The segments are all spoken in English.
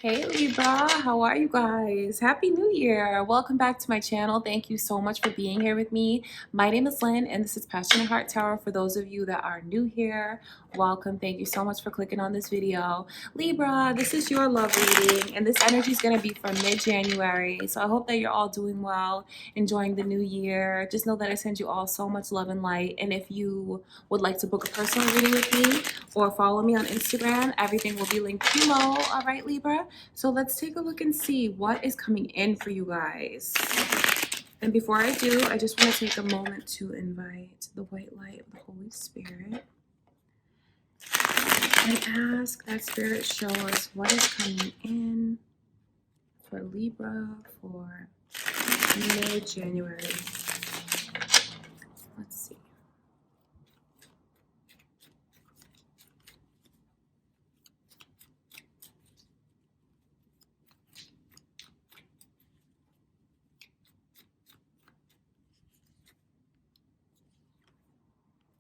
Hey Libra, how are you guys? Happy New Year! Welcome back to my channel. Thank you so much for being here with me. My name is Lynn and this is Passionate Heart Tarot. For those of you that are new here, welcome. Thank you so much for clicking on this video. Libra, this is your love reading and this energy is going to be for mid-January. So I hope that you're all doing well, enjoying the new year. Just know that I send you all so much love and light. And if you would like to book a personal reading with me or follow me on Instagram, everything will be linked below. All right, Libra? So let's take a look and see what is coming in for you guys. And before I do, I just want to take a moment to invite the white light of the Holy Spirit and ask that Spirit show us what is coming in for Libra for mid-January. Let's see.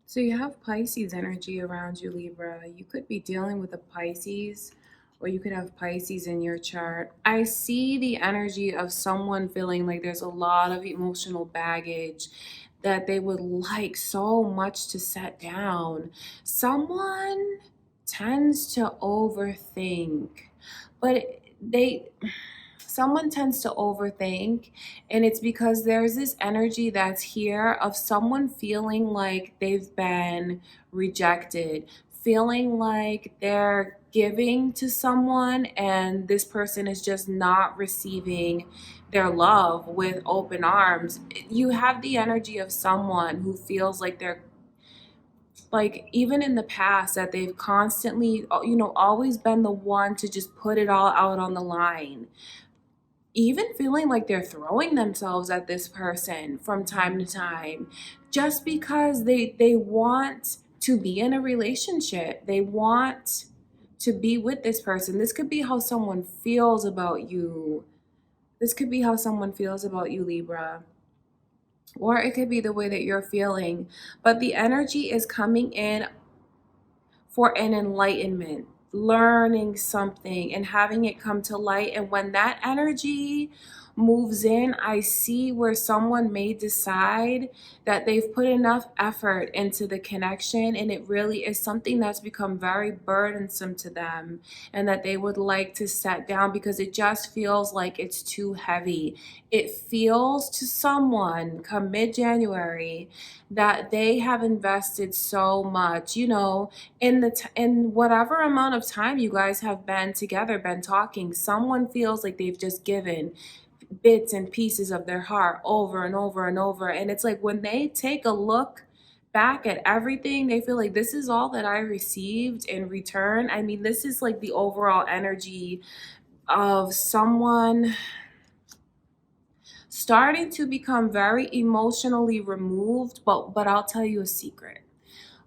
So you have Pisces energy around you, Libra. You could be dealing with a Pisces, or you could have Pisces in your chart. I see the energy of someone feeling like there's a lot of emotional baggage that they would like so much to set down. Someone tends to overthink, but someone tends to overthink, and it's because there's this energy that's here of someone feeling like they've been rejected, feeling like they're giving to someone and this person is just not receiving their love with open arms. You have the energy of someone who feels like they're like, even in the past, that they've constantly, always been the one to just put it all out on the line, even feeling like they're throwing themselves at this person from time to time just because they want to be in a relationship. They want to be with this person. This could be how someone feels about you. This could be how someone feels about you, Libra. Or it could be the way that you're feeling. But the energy is coming in for an enlightenment, learning something and having it come to light. And when that energy moves in, I see where someone may decide that they've put enough effort into the connection and it really is something that's become very burdensome to them, and that they would like to set down because it just feels like it's too heavy. It feels to someone come mid-January that they have invested so much, in whatever amount of time you guys have been together, been talking. Someone feels like they've just given bits and pieces of their heart over and over and over, and it's like when they take a look back at everything, they feel like this is all that I received in return. I mean, this is like the overall energy of someone starting to become very emotionally removed. But I'll tell you a secret.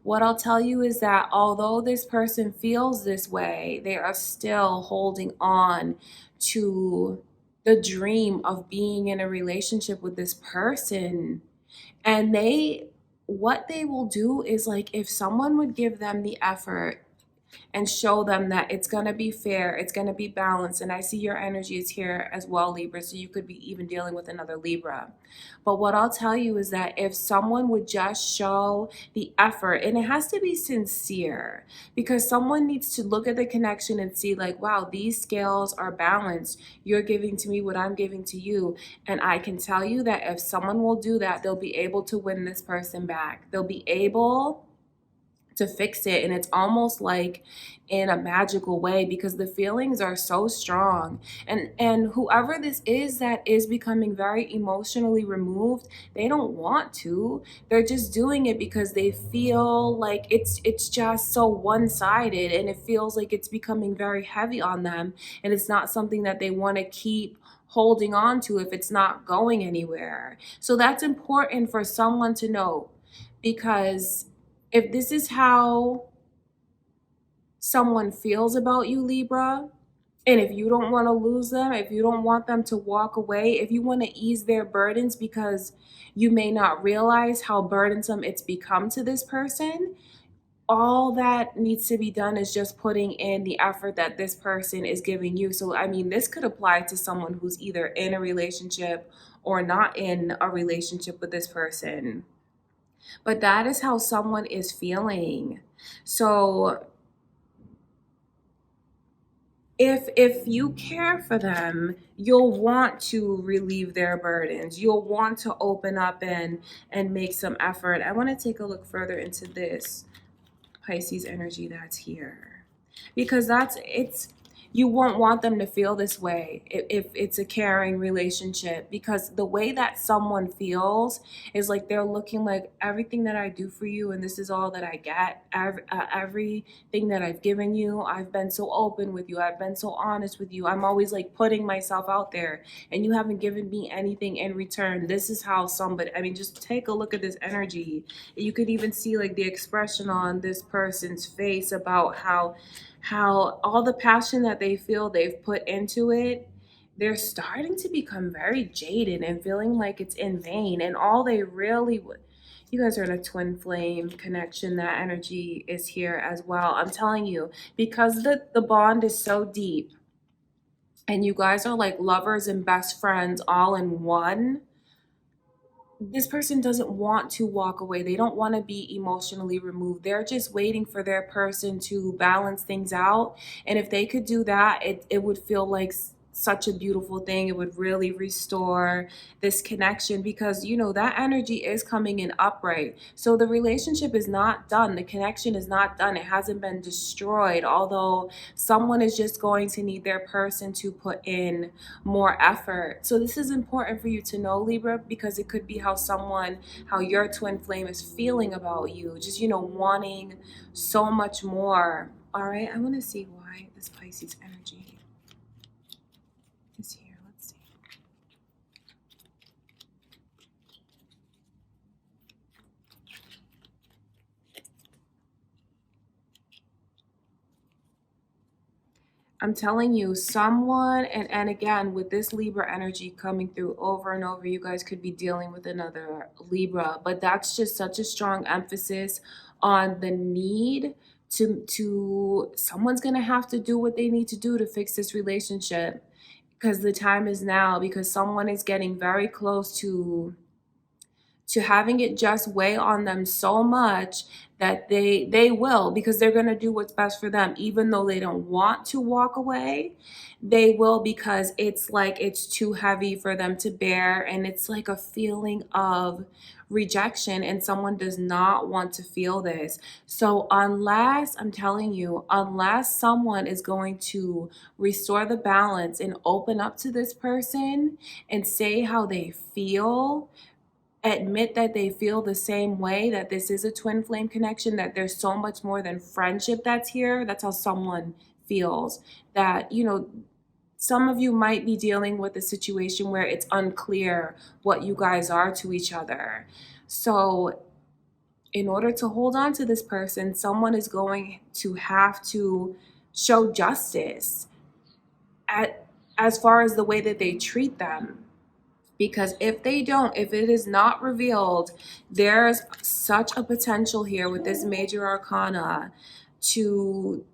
What I'll tell you is that although this person feels this way, they are still holding on to the dream of being in a relationship with this person. And what they will do is, like, if someone would give them the effort and show them that it's going to be fair, it's going to be balanced. And I see your energy is here as well, Libra, so you could be even dealing with another Libra. But what I'll tell you is that if someone would just show the effort, and it has to be sincere, because someone needs to look at the connection and see like, wow, these scales are balanced. You're giving to me what I'm giving to you. And I can tell you that if someone will do that, they'll be able to win this person back. They'll be able to fix it, and it's almost like in a magical way because the feelings are so strong. And whoever this is that is becoming very emotionally removed, they don't want to. They're just doing it because they feel like it's just so one-sided, and it feels like it's becoming very heavy on them, and it's not something that they want to keep holding on to if it's not going anywhere. So that's important for someone to know, because if this is how someone feels about you, Libra, and if you don't want to lose them, if you don't want them to walk away, if you want to ease their burdens because you may not realize how burdensome it's become to this person, all that needs to be done is just putting in the effort that this person is giving you. So, I mean, this could apply to someone who's either in a relationship or not in a relationship with this person. But that is how someone is feeling. So, if you care for them, you'll want to relieve their burdens. You'll want to open up and make some effort. I want to take a look further into this Pisces energy that's here, because that's it's you won't want them to feel this way if it's a caring relationship, because the way that someone feels is like they're looking like everything that I do for you and this is all that I get. Everything that I've given you, I've been so open with you, I've been so honest with you, I'm always like putting myself out there, and you haven't given me anything in return. This is how somebody, I mean, just take a look at this energy. You could even see like the expression on this person's face about how all the passion that they feel they've put into it, they're starting to become very jaded and feeling like it's in vain, and all they really would, you guys are in a twin flame connection. That energy is here as well. I'm telling you, because the bond is so deep and you guys are like lovers and best friends all in one, this person doesn't want to walk away. They don't want to be emotionally removed. They're just waiting for their person to balance things out. And if they could do that, it would feel like such a beautiful thing. It would really restore this connection, because you know that energy is coming in upright. So the relationship is not done. The connection is not done. It hasn't been destroyed. Although someone is just going to need their person to put in more effort. So this is important for you to know, Libra, because it could be how your twin flame is feeling about you, just, you know, wanting so much more. All right, I want to see why this Pisces energy is here. Let's see. I'm telling you, someone, and again, with this Libra energy coming through over and over, you guys could be dealing with another Libra, but that's just such a strong emphasis on the need to someone's gonna have to do what they need to do to fix this relationship, because the time is now, because someone is getting very close to having it just weigh on them so much that they will, because they're going to do what's best for them even though they don't want to walk away. They will, because it's like it's too heavy for them to bear, and it's like a feeling of rejection, and someone does not want to feel this. So unless, I'm telling you, unless someone is going to restore the balance and open up to this person and say how they feel, admit that they feel the same way, that this is a twin flame connection, that there's so much more than friendship that's here. That's how someone feels. That, you know, some of you might be dealing with a situation where it's unclear what you guys are to each other. So, in order to hold on to this person, someone is going to have to show justice at, as far as the way that they treat them, because if they don't, if it is not revealed, there's such a potential here with this major arcana to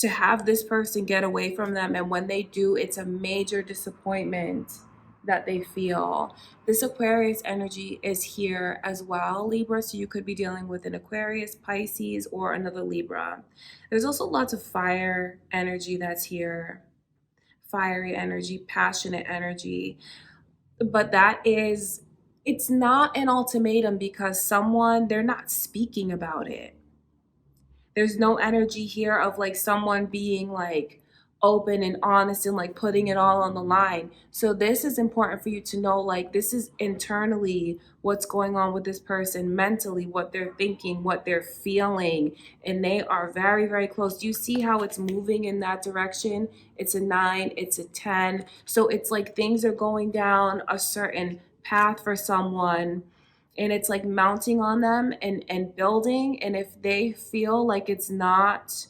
have this person get away from them, and when they do, it's a major disappointment that they feel. This Aquarius energy is here as well, Libra, so you could be dealing with an Aquarius, Pisces, or another Libra. There's also lots of fire energy that's here. Fiery energy, passionate energy, but that is, it's not an ultimatum, because someone, they're not speaking about it. There's no energy here of like someone being like open and honest and like putting it all on the line. So this is important for you to know, like this is internally what's going on with this person mentally, what they're thinking, what they're feeling, and they are very, very close. Do you see how it's moving in that direction? It's a 9, it's a 10. So it's like things are going down a certain path for someone, and it's like mounting on them and building, and if they feel like it's not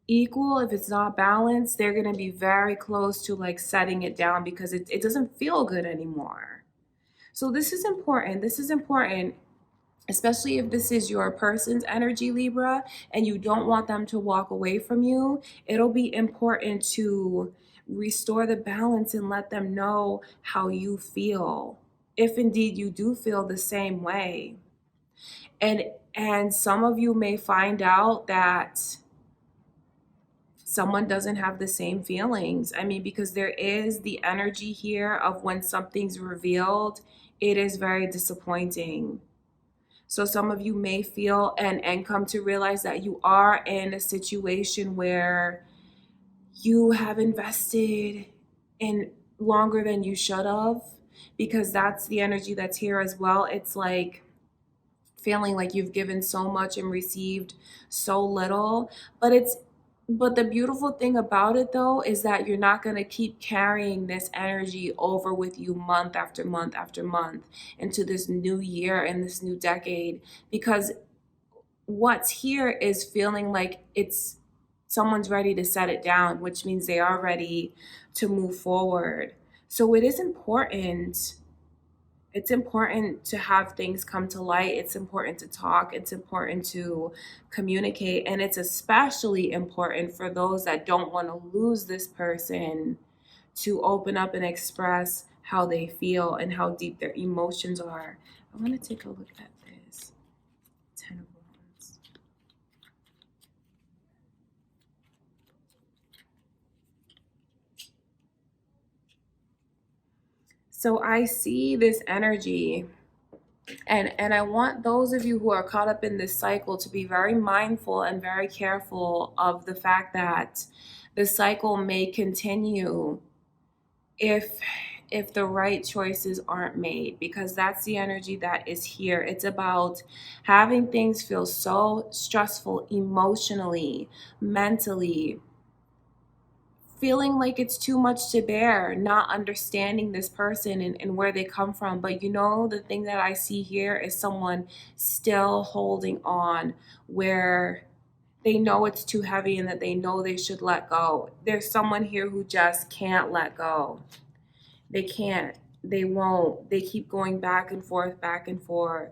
equal, if it's not balanced, they're going to be very close to like setting it down, because it doesn't feel good anymore. So this is important. This is important. especially if this is your person's energy, Libra, and you don't want them to walk away from you. It'll be important to restore the balance and let them know how you feel, if indeed you do feel the same way. And some of you may find out that someone doesn't have the same feelings. I mean, because there is the energy here of when something's revealed, it is very disappointing. So some of you may feel and come to realize that you are in a situation where you have invested in longer than you should have, because that's the energy that's here as well. It's like feeling like you've given so much and received so little. But the beautiful thing about it though is that you're not going to keep carrying this energy over with you month after month after month into this new year and this new decade, because what's here is feeling like it's someone's ready to set it down, which means they are ready to move forward. So it is important, it's important to have things come to light. It's important to talk. It's important to communicate. And it's especially important for those that don't want to lose this person to open up and express how they feel and how deep their emotions are. I want to take a look at this. 10 of Wands. So I see this energy. And I want those of you who are caught up in this cycle to be very mindful and very careful of the fact that the cycle may continue if the right choices aren't made, because that's the energy that is here. It's about having things feel so stressful emotionally, mentally, feeling like it's too much to bear, not understanding this person and where they come from. But you know, the thing that I see here is someone still holding on where they know it's too heavy and that they know they should let go. There's someone here who just can't let go. They can't, they won't, they keep going back and forth, back and forth.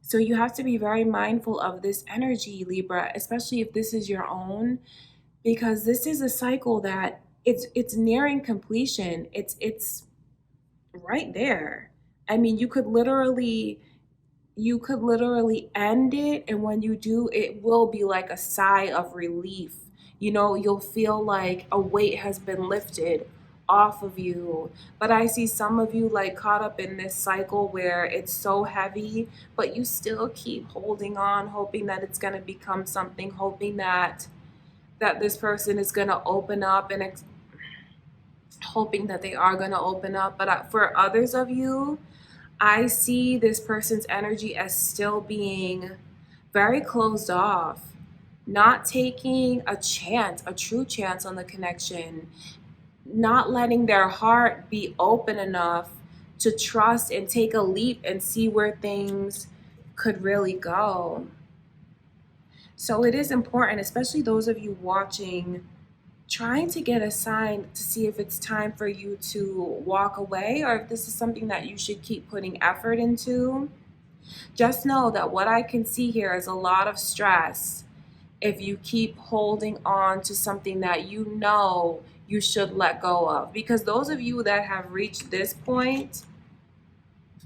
So you have to be very mindful of this energy, Libra, especially if this is your own, because this is a cycle that it's nearing completion. It's right there. I mean, you could literally end it, and when you do, it will be like a sigh of relief. You know, you'll feel like a weight has been lifted off of you. But I see some of you like caught up in this cycle where it's so heavy, but you still keep holding on, hoping that it's going to become something, hoping that this person is going to open up and hoping that they are going to open up. But for others of you, I see this person's energy as still being very closed off, not taking a chance, a true chance on the connection, not letting their heart be open enough to trust and take a leap and see where things could really go. So it is important, especially those of you watching, trying to get a sign to see if it's time for you to walk away or if this is something that you should keep putting effort into. Just know that what I can see here is a lot of stress if you keep holding on to something that you know you should let go of. Because those of you that have reached this point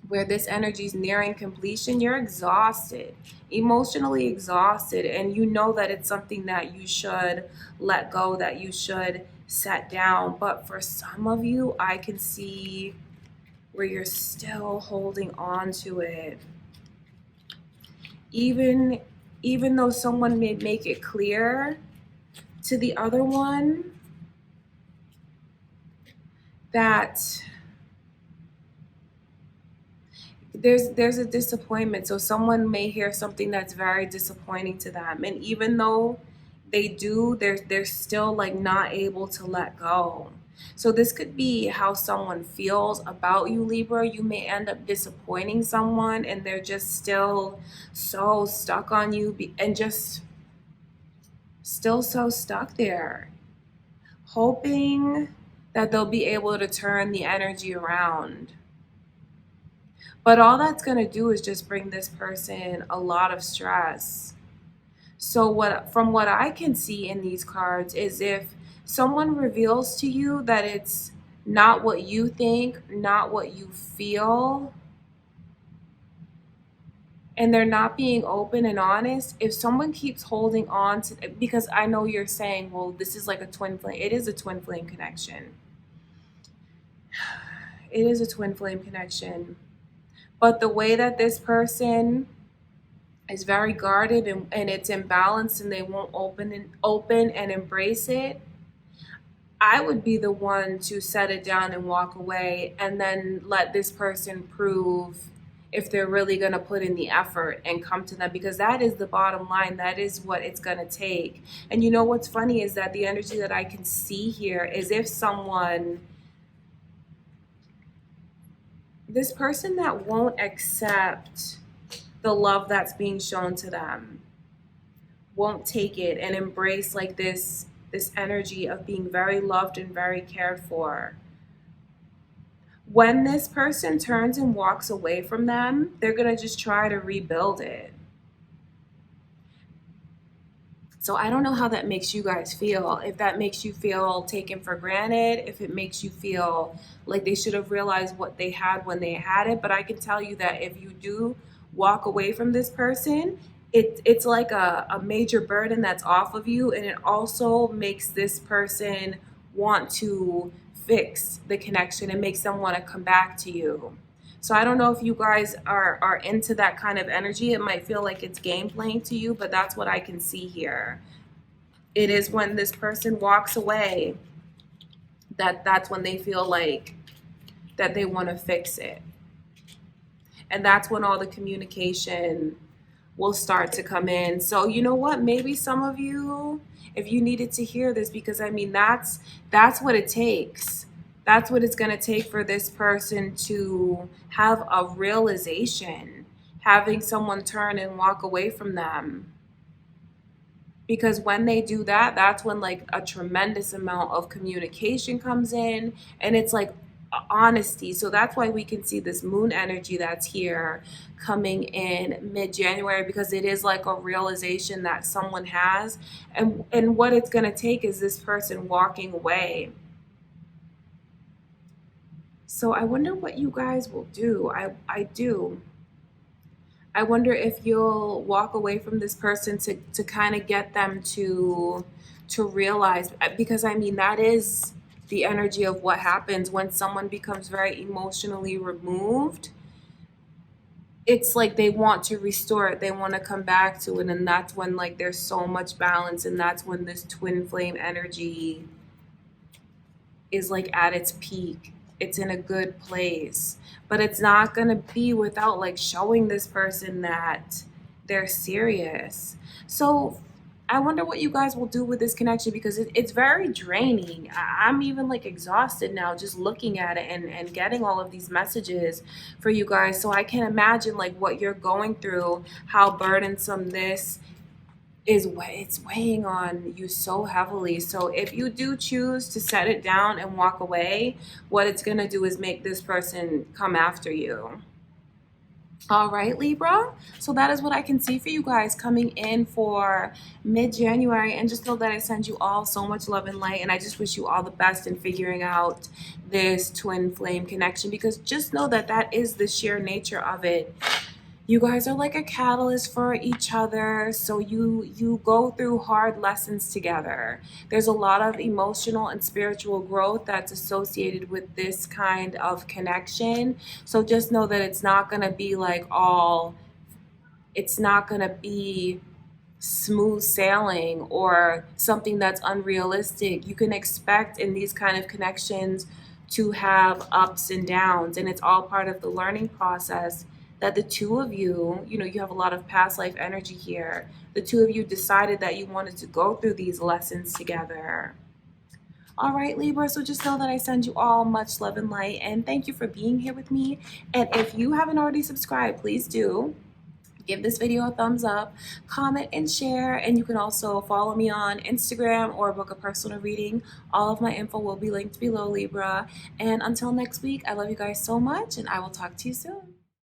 where this energy is nearing completion, you're exhausted, emotionally exhausted, and you know that it's something that you should let go, that you should set down. But for some of you, I can see where you're still holding on to it. Even though someone may make it clear to the other one that there's a disappointment. So someone may hear something that's very disappointing to them, and even though they do, they're still like not able to let go. So this could be how someone feels about you, Libra. You may end up disappointing someone and they're just still so stuck on you and just still so stuck there, hoping that they'll be able to turn the energy around. But all that's going to do is just bring this person a lot of stress. So from what I can see in these cards is if someone reveals to you that it's not what you think, not what you feel, and they're not being open and honest, if someone keeps holding on to, because I know you're saying, well, this is like a twin flame. It is a twin flame connection. It is a twin flame connection. But the way that this person is very guarded and it's imbalanced and they won't open and embrace it, I would be the one to set it down and walk away and then let this person prove if they're really going to put in the effort and come to them, because that is the bottom line. That is what it's going to take. And you know what's funny is that the energy that I can see here is if someone, this person that won't accept the love that's being shown to them, won't take it and embrace like this energy of being very loved and very cared for. When this person turns and walks away from them, they're going to just try to rebuild it. So I don't know how that makes you guys feel. If that makes you feel taken for granted, if it makes you feel like they should have realized what they had when they had it. But I can tell you that if you do walk away from this person, it's like a major burden that's off of you. And it also makes this person want to fix the connection. It makes them want to come back to you. So I don't know if you guys are into that kind of energy. It might feel like it's game playing to you, but that's what I can see here. It is when this person walks away that's when they feel like that they want to fix it. And that's when all the communication will start to come in. So you know what? Maybe some of you, if you needed to hear this, because I mean that's what it takes. That's what it's going to take for this person to have a realization, having someone turn and walk away from them. Because when they do that, that's when like a tremendous amount of communication comes in, and it's like honesty. So that's why we can see this moon energy that's here coming in mid-January, because it is like a realization that someone has, and what it's going to take is this person walking away. So I wonder what you guys will do. I wonder if you'll walk away from this person to kind of get them to realize, because I mean that is the energy of what happens when someone becomes very emotionally removed. It's like they want to restore it, they want to come back to it, and that's when like there's so much balance, and that's when this twin flame energy is like at its peak. It's in a good place, but it's not going to be without like showing this person that they're serious. So I wonder what you guys will do with this connection, because it's very draining. I'm even like exhausted now just looking at it and getting all of these messages for you guys. So I can imagine like what you're going through, how burdensome this is, it's weighing on you so heavily. So if you do choose to set it down and walk away, what it's going to do is make this person come after you. All right, Libra. So that is what I can see for you guys coming in for mid-January. And just know that I send you all so much love and light. And I just wish you all the best in figuring out this twin flame connection, because just know that that is the sheer nature of it. You guys are like a catalyst for each other. So you go through hard lessons together. There's a lot of emotional and spiritual growth that's associated with this kind of connection. So just know that it's not going to be like it's not going to be smooth sailing or something that's unrealistic. You can expect in these kind of connections to have ups and downs, and it's all part of the learning process that the two of you, you have a lot of past life energy here. The two of you decided that you wanted to go through these lessons together. All right, Libra, so just know that I send you all much love and light, and thank you for being here with me. And if you haven't already subscribed, please do. Give this video a thumbs up, comment and share, and you can also follow me on Instagram or book a personal reading. All of my info will be linked below, Libra. And until next week, I love you guys so much, and I will talk to you soon.